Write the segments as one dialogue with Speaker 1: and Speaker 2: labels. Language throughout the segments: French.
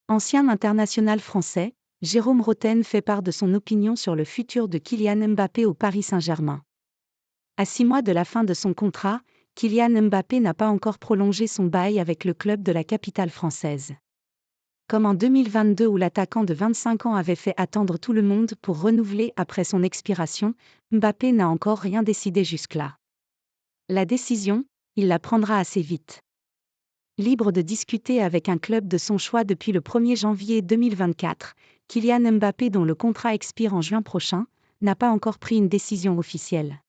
Speaker 1: Ancien international français, Jérôme Rotten fait part de son opinion sur le futur de Kylian Mbappé au Paris Saint-Germain. À 6 mois de la fin de son contrat, Kylian Mbappé n'a pas encore prolongé son bail avec le club de la capitale française. Comme en 2022 où l'attaquant de 25 ans avait fait attendre tout le monde pour renouveler après son expiration, Mbappé n'a encore rien décidé jusque-là. La décision, il la prendra assez vite. Libre de discuter avec un club de son choix depuis le 1er janvier 2024, Kylian Mbappé, dont le contrat expire en juin prochain, n'a pas encore pris une décision officielle.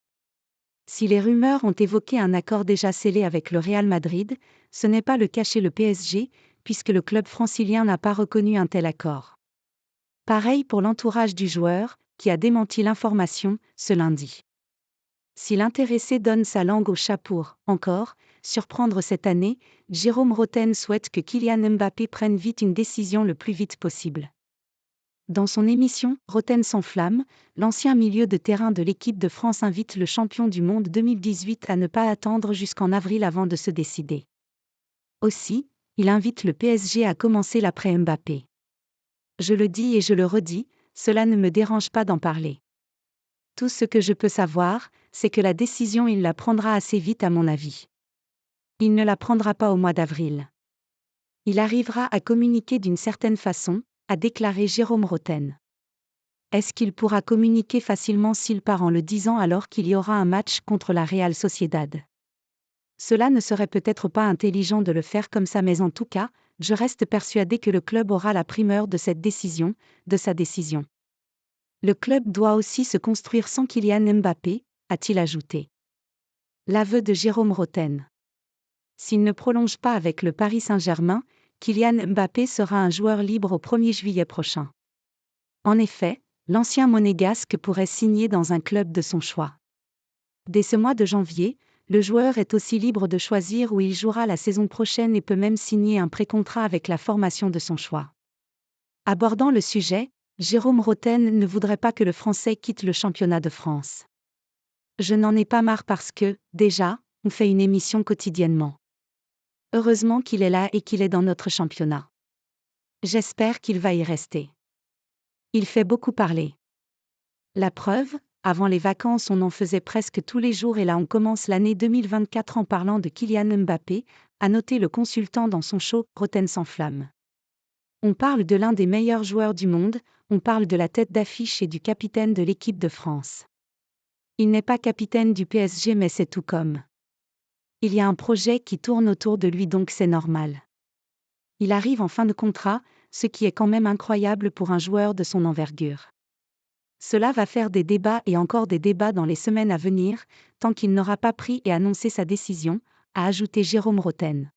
Speaker 1: Si les rumeurs ont évoqué un accord déjà scellé avec le Real Madrid, ce n'est pas le cas chez le PSG, puisque le club francilien n'a pas reconnu un tel accord. Pareil pour l'entourage du joueur, qui a démenti l'information ce lundi. Si l'intéressé donne sa langue au chat pour, encore, surprendre cette année, Jérôme Rotten souhaite que Kylian Mbappé prenne vite une décision le plus vite possible. Dans son émission « Rotten s'enflamme », l'ancien milieu de terrain de l'équipe de France invite le champion du monde 2018 à ne pas attendre jusqu'en avril avant de se décider. Aussi, il invite le PSG à commencer l'après Mbappé. Je le dis et je le redis, cela ne me dérange pas d'en parler. Tout ce que je peux savoir, c'est que la décision il la prendra assez vite à mon avis. Il ne la prendra pas au mois d'avril. Il arrivera à communiquer d'une certaine façon, a déclaré Jérôme Rotten. Est-ce qu'il pourra communiquer facilement s'il part en le disant alors qu'il y aura un match contre la Real Sociedad? Cela ne serait peut-être pas intelligent de le faire comme ça, mais en tout cas, je reste persuadé que le club aura la primeur de cette décision, de sa décision. Le club doit aussi se construire sans Kylian Mbappé, a-t-il ajouté. L'aveu de Jérôme Rotten. S'il ne prolonge pas avec le Paris Saint-Germain, Kylian Mbappé sera un joueur libre au 1er juillet prochain. En effet, l'ancien monégasque pourrait signer dans un club de son choix. Dès ce mois de janvier, le joueur est aussi libre de choisir où il jouera la saison prochaine et peut même signer un pré-contrat avec la formation de son choix. Abordant le sujet, Jérôme Rotten ne voudrait pas que le Français quitte le championnat de France. Je n'en ai pas marre parce que, déjà, on fait une émission quotidiennement. Heureusement qu'il est là et qu'il est dans notre championnat. J'espère qu'il va y rester. Il fait beaucoup parler. La preuve, avant les vacances on en faisait presque tous les jours et là on commence l'année 2024 en parlant de Kylian Mbappé, a noté le consultant dans son show « Rotten s'enflamme ». On parle de l'un des meilleurs joueurs du monde, on parle de la tête d'affiche et du capitaine de l'équipe de France. Il n'est pas capitaine du PSG mais c'est tout comme. Il y a un projet qui tourne autour de lui donc c'est normal. Il arrive en fin de contrat, ce qui est quand même incroyable pour un joueur de son envergure. Cela va faire des débats et encore des débats dans les semaines à venir, tant qu'il n'aura pas pris et annoncé sa décision, a ajouté Jérôme Rotten.